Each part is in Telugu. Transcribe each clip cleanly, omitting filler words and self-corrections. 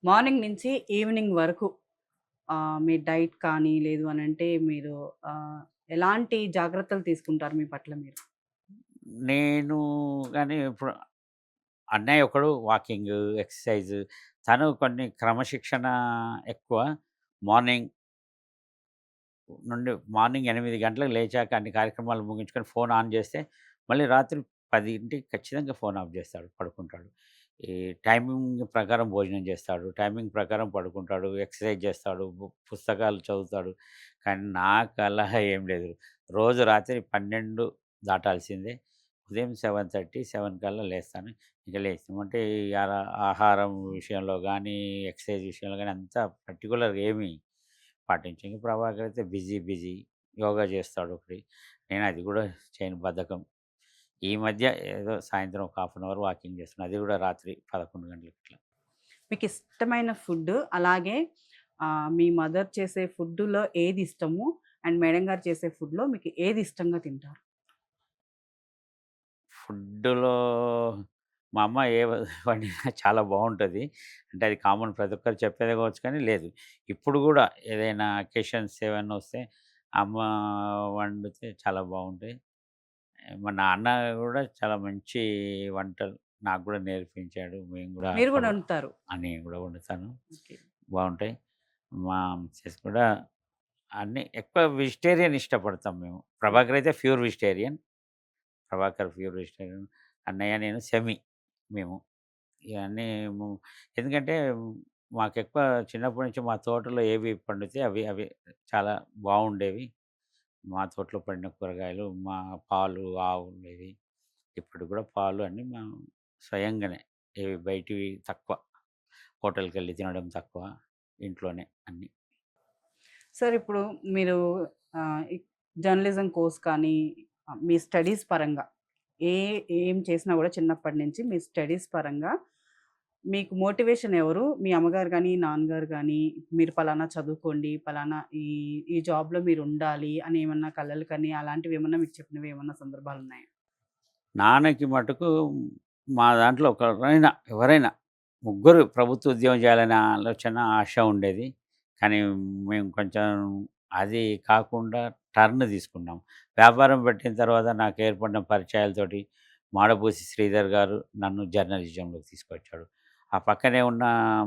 మార్నింగ్ నుంచి ఈవినింగ్ వరకు మీ డైట్ కానీ, లేదు అనంటే మీరు ఎలాంటి జాగ్రత్తలు తీసుకుంటారు మీ పట్ల మీరు? నేను గాని ఇప్పుడు అన్నయ్య ఒకడు వాకింగు, ఎక్సర్సైజు. తను కొన్ని క్రమశిక్షణ ఎక్కువ. మార్నింగ్ మార్నింగ్ 8 గంటలకు లేచాక అన్ని కార్యక్రమాలు ముగించుకొని ఫోన్ ఆన్ చేస్తే, మళ్ళీ రాత్రి 10కి ఖచ్చితంగా ఫోన్ ఆఫ్ చేస్తాడు, పడుకుంటాడు. ఈ టైమింగ్ ప్రకారం భోజనం చేస్తాడు, టైమింగ్ ప్రకారం పడుకుంటాడు, ఎక్సర్సైజ్ చేస్తాడు, పుస్తకాలు చదువుతాడు. కానీ నాకలా ఏం లేదు. రోజు రాత్రి 12 దాటాల్సిందే. ఉదయం 7:30, 7 కల్లా లేస్తాను. ఇక లేచామంటే ఈ ఆహారం విషయంలో గానీ, ఎక్సర్సైజ్ విషయంలో గానీ అంతా పర్టిక్యులర్‌గా ఏమి పాటించను. ఇంక ప్రభాకర్ అయితే బిజీ. యోగా చేస్తాడు ఒకటి. నేను అది గూడా చేయను, బద్ధకం. ఈ మధ్య ఏదో సాయంత్రం ఒక హాఫ్ అన్ అవర్ వాకింగ్ చేస్తున్నా. అది గూడా రాత్రి 11 గంటలకి ఇట్లా. మీకిష్టమైన ఫుడ్డు, అలాగే మీ మదర్ చేసే ఫుడ్డులో ఏది ఇష్టము? అండ్ మేడం గారు చేసే ఫుడ్‌లో మీకు ఏది ఇష్టంగా తింటారు? ఫుడ్డులో మా అమ్మ వండినా చాలా బావుంటది. అంటే అది కామన్, ప్రతి ఒక్కరు చెప్పేదే కావచ్చు కానీ లేదు. ఇప్పుడు గూడా ఏదైనా అకేషన్స్ ఏవన్నా వస్తే అమ్మ వండితే చాలా బావుంటాయి. మా నాన్న గూడా చాలా మంచి వంటలు నాకు గూడా నేర్పించాడు. మేము గూడా మీరు గూడా వండుతారు. నేను గూడా వండుతాను. ఓకే. బావుంటాయి. మా మిసెస్ కూడా అన్నీ ఎక్కువ వెజిటేరియన్ ఇష్టపడతాం మేము. ప్రభాకర్ అయితే ప్యూర్ వెజిటేరియన్. Pure vegetarian. అన్నయ్య, నేను సెమి మేము. ఇవన్నీ ము ఎందుకంటే మాకెక్కువ చిన్నప్పటి నుంచి మా తోటలో ఏవి పండితే అవి అవి చాలా బావుండేవి. మా తోటలో పండిన కూరగాయలు, మా పాలు, ఆవుండేవి. ఇప్పుడు కూడా పాలు అన్నీ మేము స్వయంగానే, ఏవి బయటివి తక్కువ. హోటల్‌కెళ్ళి తినడం తక్కువ. ఇంట్లోనే అన్నీ. సార్ ఇప్పుడు మీరు ఈ జర్నలిజం కోర్స్ కానీ, మీ స్టడీస్ పరంగా ఏ ఏం చేసినా గూడా చిన్నప్పటి నుంచి మీ స్టడీస్ పరంగా మీకు మోటివేషన్ ఎవరు? మీ అమ్మగారు గాని, నాన్నగారు గాని, మీరు పలానా చదువుకోండి, పలానా ఈ ఈ జాబ్‌లో మీరుండాలి అని ఏమన్నా కలలు కని అలాంటివేమన్నా మీకు చెప్పినవి ఏమన్నా సందర్భాలున్నాయా? నాన్నకి మటుకు మా దాంట్లో ఎవరైనా ముగ్గురు ప్రభుత్వ ఉద్యోగం చేయాలనే ఆలోచన, ఆశ ఉండేది. కానీ మేము కొంచెం అది కాకుండా టర్న్ తీసుకున్నాం. వ్యాపారం పెట్టిన తర్వాత నాకు ఏర్పడిన పరిచయాలతోటి మాడభూసి శ్రీధర్ గారు నన్ను జర్నలిజంలోకి తీసుకొచ్చాడు. ఆ పక్కనే ఉన్న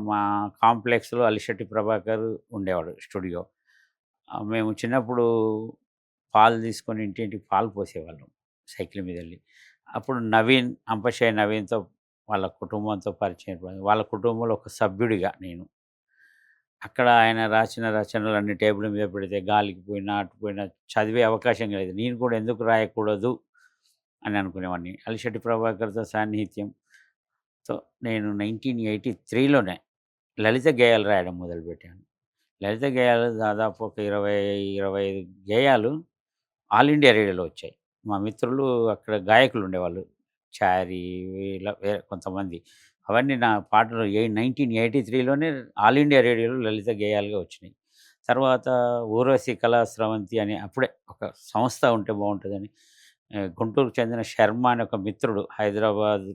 మా కాంప్లెక్స్‌లో అలిశెట్టి ప్రభాకర్ ఉండేవాడు స్టూడియో. మేము చిన్నప్పుడు పాలు తీసుకొని ఇంటింటికి పాలు పోసేవాళ్ళం సైకిల్ మీదెళ్ళి. అప్పుడు నవీన్, అంపశయ్య నవీన్‌తో వాళ్ళ కుటుంబంతో పరిచయం ఏర్పడింది. వాళ్ళ కుటుంబంలో ఒక సభ్యుడిగా నేను. అక్కడ ఆయన రాసిన రచనలన్నీ టేబుల్ మీద పెడితే గాలికి పోయినా, అటు పోయినా చదివే అవకాశం లేదు. నేను కూడా ఎందుకు రాయకూడదు అని అనుకునేవాడిని. అలిశెట్టి ప్రభాకర్‌తో సాన్నిహిత్యంతో నేను 1983లోనే లలిత గేయాలు రాయడం మొదలుపెట్టాను. లలిత గేయాలు దాదాపు ఒక 20, 25 గేయాలు ఆల్ ఇండియా రేడియోలో వచ్చాయి. మా మిత్రులు అక్కడ గాయకులుండేవాళ్ళు. చారీ, ఇలా వేరే కొంతమంది. అవన్నీ నా పాటలు 1983లోనే ఆల్ ఇండియా రేడియోలో లలిత గేయాలుగా వచ్చినాయి. తర్వాత 'ఊర్వశి కళా స్రవంతి' అని అప్పుడే ఒక సంస్థ ఉంటే బావుంటదని, గుంటూరుకు చెందిన శర్మ అనే ఒక మిత్రుడు హైదరాబాద్‌లో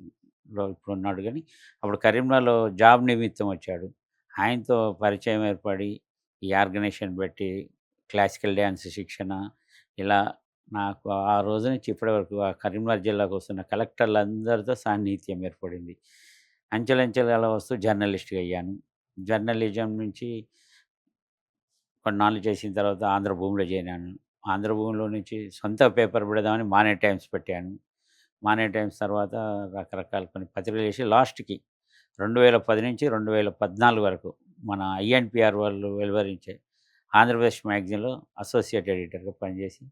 ఇప్పుడున్నాడు గానీ, అప్పుడు కరీంనగర్‌లో జాబ్ నిమిత్తం వచ్చాడు. ఆయనతో పరిచయం ఏర్పడి, ఈ ఆర్గనైజేషన్ పెట్టి క్లాసికల్ డాన్స్ శిక్షణ, ఇలా నాకు ఆ రోజు నుంచి ఇప్పటి వరకు ఆ కరీంనగర్ జిల్లాకు వస్తున్న కలెక్టర్లందరితో సాన్నిహిత్యం ఏర్పడింది. అంచెలంచెలుగా అలా వస్తూ జర్నలిస్ట్‌గా అయ్యాను. జర్నలిజం నుంచి కొన్నాళ్ళు చేసిన తర్వాత ఆంధ్రభూమిలో చేరాను. ఆంధ్రభూమిలో నుంచి సొంత పేపర్ పెడదామని మానే టైమ్స్ పెట్టాను. మానే టైమ్స్ తర్వాత రకరకాల కొన్ని పత్రికలు చేసి లాస్ట్‌కి 2010 నుంచి 2014 వరకు మన ఐఎన్‌పిఆర్ వాళ్ళు వెలువరించే ఆంధ్రప్రదేశ్ మ్యాగజైన్‌లో అసోసియేట్ ఎడిటర్‌గా పనిచేసి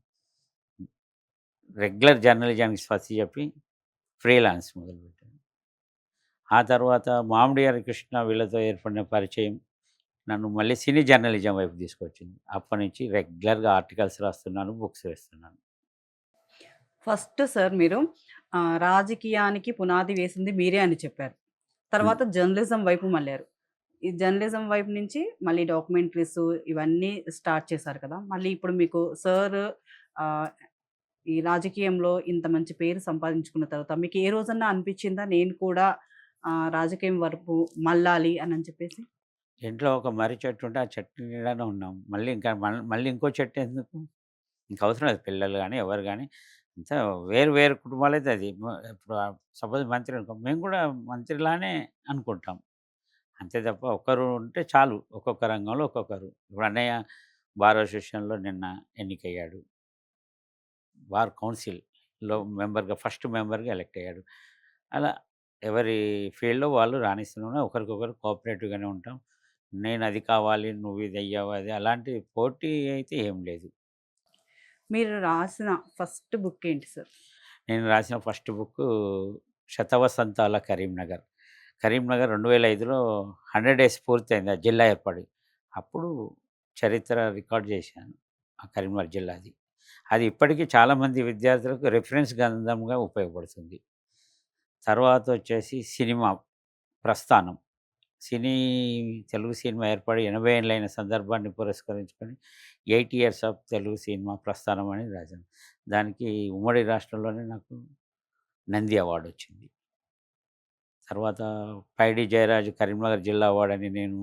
రెగ్యులర్ జర్నలిజానికి స్వస్తి చెప్పి ఫ్రీలాన్స్ మొదలుపెట్టాను. ఆ తర్వాత మామిడి హరికృష్ణ వీళ్ళతో ఏర్పడిన పరిచయం నన్ను మళ్ళీ సినీ జర్నలిజం వైపు తీసుకొచ్చింది. అప్పటినుంచి రెగ్యులర్‌గా ఆర్టికల్స్ రాస్తున్నాను, బుక్స్ వేస్తున్నాను. ఫస్ట్ సార్ మీరు రాజకీయానికి పునాది వేసింది మీరే అని చెప్పారు. హ్మ్. తర్వాత జర్నలిజం వైపు మళ్లారు. ఈ జర్నలిజం వైపు నుంచి మళ్ళీ డాక్యుమెంటరీస్ ఇవన్నీ స్టార్ట్ చేశారు కదా! మళ్ళీ ఇప్పుడు మీకు సార్ ఆహ్, ఈ రాజకీయంలో ఇంత మంచి పేరు సంపాదించుకున్న తర్వాత మీకు ఏ రోజన్నా అనిపిచ్చిందా నేను కూడా రాజకీయం వైపు మళ్ళాలి అనని చెప్పేసి? ఇంట్లో ఒక మర్రి చెట్టు ఉంటే ఆ చెట్టు నీడనే ఉన్నాం. మళ్ళీ ఇంకా మళ్ళీ ఇంకో చెట్టు ఎందుకు? ఇంక అవసరం లేదు. పిల్లలు గాని, ఎవరు గాని అంతా వేరు వేరు కుటుంబాలైతే అది. ఇప్పుడు సపోజ్ మంత్రి అనుకో, మేము కూడా మంత్రిలానే అనుకుంటాం. అంతే తప్ప ఒక్కరు ఉంటే చాలు. ఒక్కొక్క రంగంలో ఒక్కొక్కరు. ఇప్పుడు అన్నయ్య బార్ అసోసియేషన్‌లో నిన్న ఎన్నికయ్యాడు. బార్ కౌన్సిల్‌లో మెంబర్‌గా ఫస్ట్ మెంబర్‌గా ఎలక్ట్ అయ్యాడు. అలా ఎవరి ఫీల్డ్‌లో వాళ్ళు రాణిస్తున్నాం. ఒకరికొకరు కోఆపరేటివ్‌గానే ఉంటాం. నేను అది కావాలి, నువ్వు ఇది అయ్యావు అది అలాంటి పోటీ అయితే ఏం లేదు. మీరు రాసిన ఫస్ట్ బుక్ ఏంటి సార్? నేను రాసిన ఫస్ట్ బుక్కు 'శతవసంతాల కరీంనగర్'. కరీంనగర్ 2005లో 100 డేస్ పూర్తయింది ఆ జిల్లా ఏర్పడి. అప్పుడు చరిత్ర రికార్డ్ చేశాను. ఆ కరీంనగర్ జిల్లాది. అది ఇప్పటికీ చాలామంది విద్యార్థులకు రిఫరెన్స్ గ్రంథంగా ఉపయోగపడుతుంది. తర్వాత వచ్చేసి సినిమా ప్రస్థానం. సినీ తెలుగు సినిమా ఏర్పడి 80 ఏళ్లైన సందర్భాన్ని పురస్కరించుకొని 80 ఇయర్స్ ఆఫ్ తెలుగు సినిమా ప్రస్థానం అని రాశాను. దానికి ఉమ్మడి రాష్ట్రంలోనే నాకు నంది అవార్డొచ్చింది. తర్వాత పైడి జయరాజు కరీంనగర్ జిల్లా అవార్డని నేను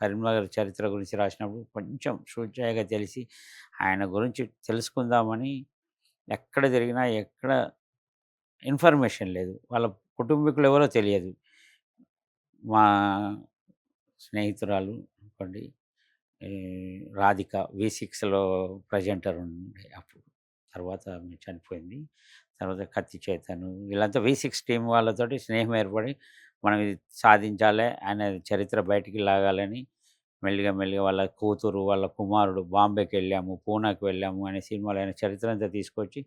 కరీంనగర్ చరిత్ర గురించి రాసినప్పుడు కొంచెం షూచాయిగా తెలిసి ఆయన గురించి తెలుసుకుందామని ఎక్కడ తిరిగినా ఎక్కడ ఇన్ఫర్మేషన్ లేదు. వాళ్ళ కుటుంబీకులు ఎవరో తెలియదు. మా స్నేహితురాలు అనుకోండి ఈ రాధిక వి6లో ప్రెజెంటర్ ఉండే అప్పుడు. తర్వాత ఆమె చనిపోయింది. తర్వాత కత్తి చేతను వీళ్ళంతా వి6 టీమ్ వాళ్ళతోటి స్నేహం ఏర్పడి మనం ఇది సాధించాలే ఆయన చరిత్ర బయటికి లాగాలని మెల్లిగా మెల్లిగా వాళ్ళ కూతురు, వాళ్ళ కుమారుడు బాంబేకెళ్ళాము, పూనాకి వెళ్ళాము అనే సినిమాలో ఆయన చరిత్ర అంతా తీసుకొచ్చి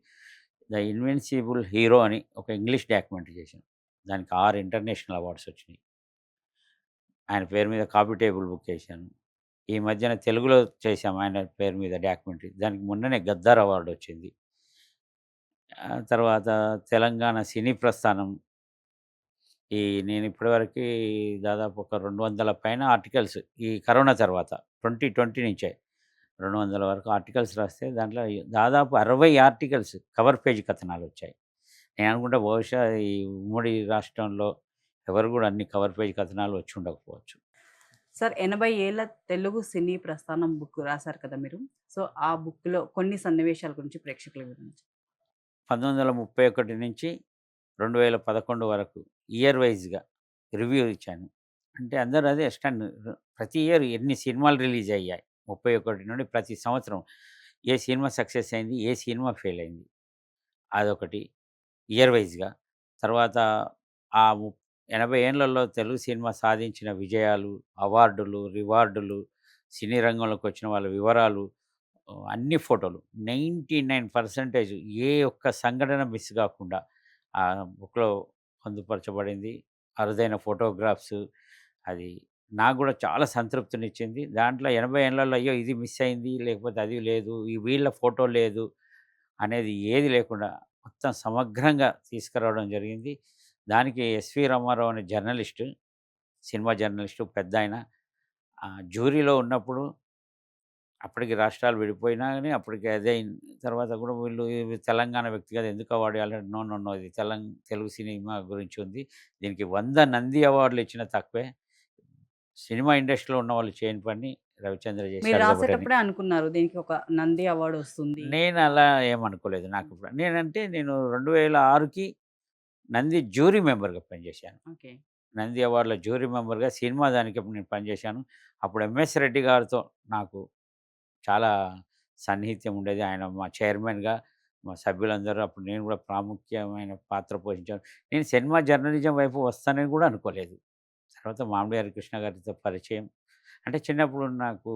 'ద ఇన్విన్సిబుల్ హీరో' అని ఒక ఇంగ్లీష్ డాక్యుమెంటరీ చేశాను. దానికి 6 ఇంటర్నేషనల్ అవార్డ్స్ వచ్చినాయి. ఆయన పేరు మీద కాఫీ టేబుల్ బుక్ చేశాను. ఈ మధ్యన తెలుగులో చేశాం ఆయన పేరు మీద డాక్యుమెంటరీ. దానికి మొన్ననే గద్దర్ అవార్డ్ వచ్చింది. తర్వాత తెలంగాణ సినీ ప్రస్థానం ఈ నేను ఇప్పటివరకి దాదాపు ఒక 200 పైన ఆర్టికల్స్ ఈ కరోనా తర్వాత 2020 నుంచే 200 వరకు ఆర్టికల్స్ రాస్తే దాంట్లో దాదాపు 60 ఆర్టికల్స్ కవర్ పేజ్ కథనాలొచ్చాయి. నేను అనుకుంటా బహుశా ఈ ఉమ్మడి రాష్ట్రంలో ఎవరు గూడా అన్ని కవర్ పేజ్ కథనాలు వచ్చి ఉండకపోవచ్చు. సార్ 80 ఏళ్ల తెలుగు సినీ ప్రస్థానం బుక్ రాసారు కదా మీరు. సో, ఆ బుక్‌లో కొన్ని సన్నివేశాల గురించి ప్రేక్షకుల గురించి. 1931 నుంచి 2011 వరకు ఇయర్ వైస్‌గా రివ్యూ ఇచ్చాను. అంటే అందరూ అదే ప్రతి ఇయర్ ఎన్ని సినిమాలు రిలీజ్ అయ్యాయి. 31 నుండి ప్రతి సంవత్సరం ఏ సినిమా సక్సెస్ అయింది, ఏ సినిమా ఫెయిల్ అయింది. అదొకటి ఇయర్ వైస్‌గా. తర్వాత ఆ 80 ఏండ్లలో తెలుగు సినిమా సాధించిన విజయాలు, అవార్డులు, రివార్డులు, సినీ రంగంలోకొచ్చిన వాళ్ళ వివరాలు అన్ని ఫోటోలు 99% ఏ ఒక్క సంఘటన మిస్ గాకుండా ఆ బుక్‌లో పొందుపరచబడింది. అరుదైన ఫోటోగ్రాఫ్స్ అది నాకు గూడా చాలా సంతృప్తినిచ్చింది. దాంట్లో 80 ఏళ్లలో అయ్యో! ఇది మిస్ అయింది, లేకపోతే అది లేదు, ఈ వీళ్ళ ఫోటో లేదు అనేది ఏది లేకుండా మొత్తం సమగ్రంగా తీసుకురావడం జరిగింది. దానికి ఎస్‌వి రామారావు అనే జర్నలిస్టు, సినిమా జర్నలిస్టు పెద్దాయన జ్యూరీలో ఉన్నప్పుడు అప్పటికి రాష్ట్రాలు విడిపోయినా గాని అప్పటికి అదే తర్వాత కూడా వీళ్ళు ఇవి తెలంగాణ వ్యక్తి కదా! ఎందుకు అవార్డ్ ఇవ్వాలి? నో, నో, నో ఇది తెలుగు సినిమా గురించి ఉంది. దీనికి 100 నంది అవార్డులు ఇచ్చినా తక్కువే. సినిమా ఇండస్ట్రీలో ఉన్నవాళ్ళు చేయని పని రవిచంద్ర మీరు చేశారు కాబట్టని. రాసేటప్పుడే అనుకున్నారు దీనికి ఒక నంది అవార్డ్ వస్తుంది. నేను అలా ఏమనుకోలేదు. నేను 2006కి నంది జ్యూరీ మెంబర్‌గా పనిచేశాను. ఓకే. నంది అవార్డుల జ్యూరీ మెంబర్‌గా సినిమా దానికి నేను పనిచేశాను. అప్పుడు ఎంఎస్ రెడ్డి గారితో నాకు చాలా సన్నిహిత్యం ఉండేది. ఆయన మా చైర్మన్‌గా, మా సభ్యులందరూ అప్పుడు నేను కూడా ప్రాముఖ్యమైన పాత్ర పోషించాను. నేను సినిమా జర్నలిజం వైపు వస్తానని కూడా అనుకోలేదు. తర్వాత మామిడి హరికృష్ణ గారితో పరిచయం. అంటే చిన్నప్పుడు నాకు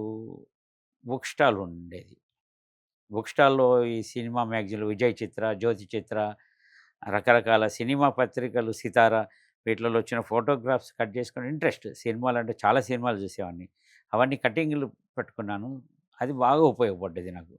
బుక్ స్టాల్ ఉండేది. బుక్ స్టాల్‌లో ఈ సినిమా మ్యాగజైన్‌లు 'విజయ్ చిత్ర', 'జ్యోతి చిత్ర' రకరకాల సినిమా పత్రికలు 'సితార' వీటిలలో వచ్చిన ఫోటోగ్రాఫ్స్ కట్ చేసుకొని ఇంట్రెస్ట్. సినిమాలంటే చాలా సినిమాలు చూసేవాడిని. అవన్నీ కటింగ్‌లు పెట్టుకున్నాను. అది బాగా ఉపయోగపడ్డది నాకు.